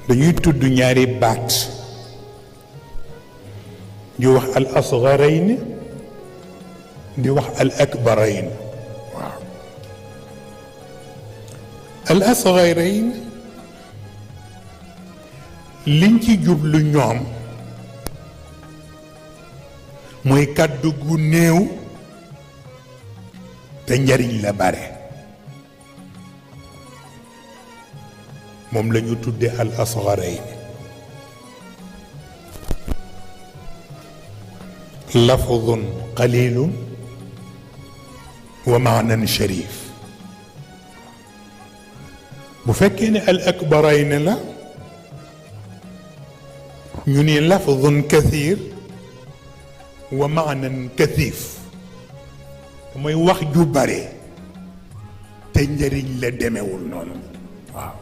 dañuy tudd ñaari baat di wax al asgharayn di wax al akbarayn waaw al asgharayn liñ ci jublu ñoom mooy kàddu gu néew te njariñ la bare moom la ñu tudde al asgharayn lafdun qalilun wa maanan sharif bu fekkee ne al akbarayn la ñu ni lafdun kathir wa maanan kathif mooy wax ju bare te njëriñ la demewul noonu waaw